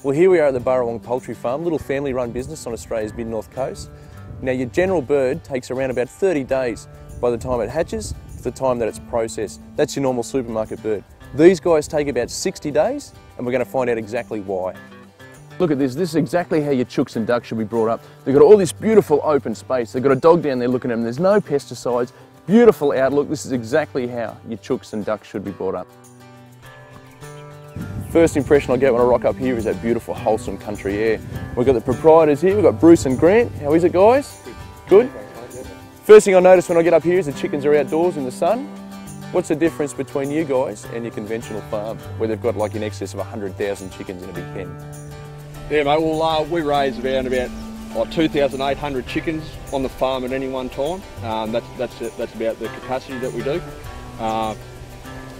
Well, here we are at the Burrawong Poultry Farm, little family-run business on Australia's mid-north coast. Now, your general bird takes around about 30 days by the time it hatches to the time that it's processed. That's your normal supermarket bird. These guys take about 60 days, and we're going to find out exactly why. Look at this. This is exactly how your chooks and ducks should be brought up. They've got all this beautiful open space. They've got a dog down there looking at them. There's no pesticides. Beautiful outlook. This is exactly how your chooks and ducks should be brought up. First impression I get when I rock up here is that beautiful, wholesome country air. We've got the proprietors here. We've got Bruce and Grant. How is it, guys? Good? First thing I notice when I get up here is the chickens are outdoors in the sun. What's the difference between you guys and your conventional farm, where they've got like in excess of 100,000 chickens in a big pen? Yeah, mate, well, we raise around about 2,800 chickens on the farm at any one time. That's about the capacity that we do.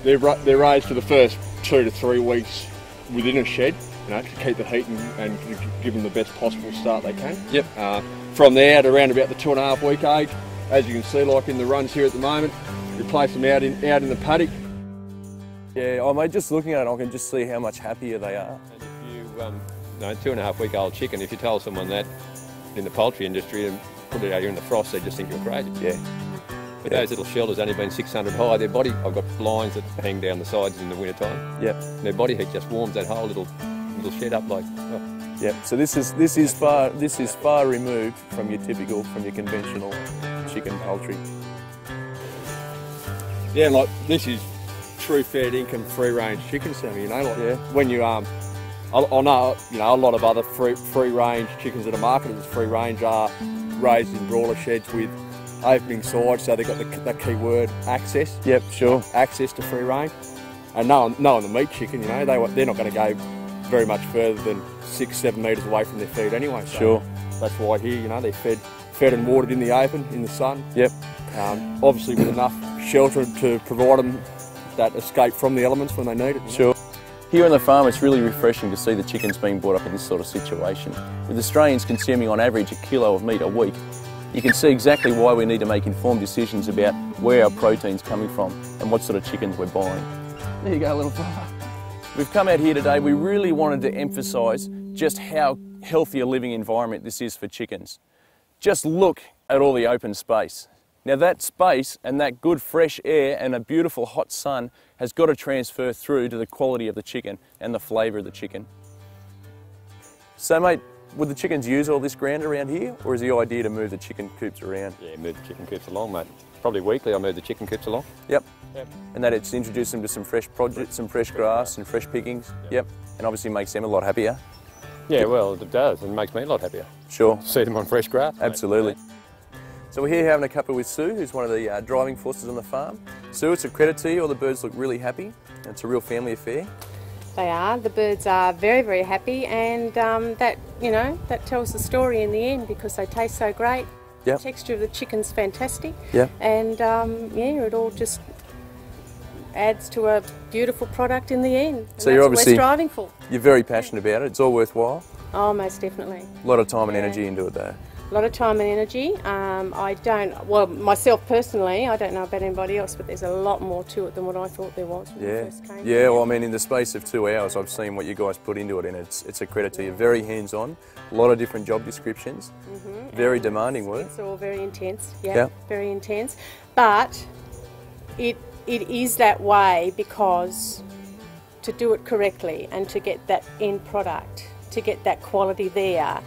They're raised for the first 2 to 3 weeks within a shed, to keep the heat and give them the best possible start they can. Yep. From there to around about the 2.5 week age, as you can see, like in the runs here at the moment, we place them out in the paddock. Yeah, oh mate, just looking at it, I can just see how much happier they are. And if you, 2.5 week old chicken, if you tell someone that in the poultry industry and put it out here in the frost, they just think you're crazy. Yeah. But those little shelters only been 600 high, their body, I've got blinds that hang down the sides in the winter time. Yep. Their body heat just warms that whole little shed up like. Oh. Yep. So this is far removed from your conventional chicken poultry. Yeah, like this is true fair income free range chicken, Sammy. Yeah. When you I know a lot of other free range chickens that are marketed as free range are raised in broiler sheds with opening sides, so they've got the key word access. Yep, sure. Access to free range. And knowing the meat chicken, they're not going to go very much further than 6-7 metres away from their feed anyway. So sure. That's why here, they're fed and watered in the open, in the sun. Yep. Obviously with enough shelter to provide them that escape from the elements when they need it. Sure. Here on the farm, it's really refreshing to see the chickens being brought up in this sort of situation. With Australians consuming on average 1 kilo of meat a week, you can see exactly why we need to make informed decisions about where our protein's coming from and what sort of chickens we're buying. There you go, little fella. We've come out here today, we really wanted to emphasise just how healthy a living environment this is for chickens. Just look at all the open space. Now that space and that good fresh air and a beautiful hot sun has got to transfer through to the quality of the chicken and the flavour of the chicken. So mate, would the chickens use all this ground around here, or is the idea to move the chicken coops around? Yeah, move the chicken coops along, mate. Probably weekly I move the chicken coops along. Yep. And that it's introduced them to some fresh produce, some fresh grass and fresh pickings. Yep. And obviously makes them a lot happier. Yeah, well, it does, and it makes me a lot happier. Sure. See them on fresh grass. Absolutely. So we're here having a cuppa with Sue, who's one of the driving forces on the farm. Sue, it's a credit to you. All the birds look really happy. It's a real family affair. They are. The birds are very, very happy, and that tells the story in the end because they taste so great. Yep. The texture of the chicken's fantastic. Yeah. And it all just adds to a beautiful product in the end. And so you're obviously what we're striving for. You're very passionate about it. It's all worthwhile. Oh, most definitely. A lot of time and energy into it, though. A lot of time and energy. Myself personally, I don't know about anybody else, but there's a lot more to it than what I thought there was when I first came. Yeah, well, I mean, in the space of 2 hours, I've seen what you guys put into it, and it's a credit to you. Very hands-on, a lot of different job descriptions, very demanding work. It's all very intense, very intense. But it is that way because to do it correctly and to get that end product, to get that quality there,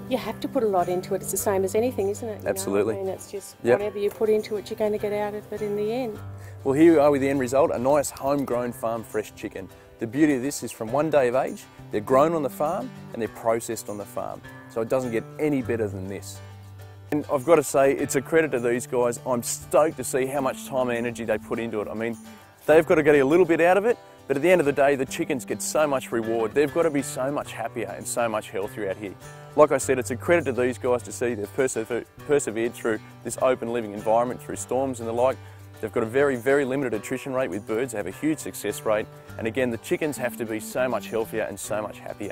you have to put a lot into it. It's the same as anything, isn't it? Absolutely. I mean, it's just whatever you put into it, you're going to get out of it in the end. Well, here we are with the end result, a nice homegrown farm fresh chicken. The beauty of this is from 1 day of age, they're grown on the farm and they're processed on the farm. So it doesn't get any better than this. And I've got to say, it's a credit to these guys. I'm stoked to see how much time and energy they put into it. I mean, they've got to get a little bit out of it, but at the end of the day, the chickens get so much reward. They've got to be so much happier and so much healthier out here. Like I said, it's a credit to these guys to see they've persevered through this open living environment, through storms and the like. They've got a very, very limited attrition rate with birds. They have a huge success rate. And again, the chickens have to be so much healthier and so much happier.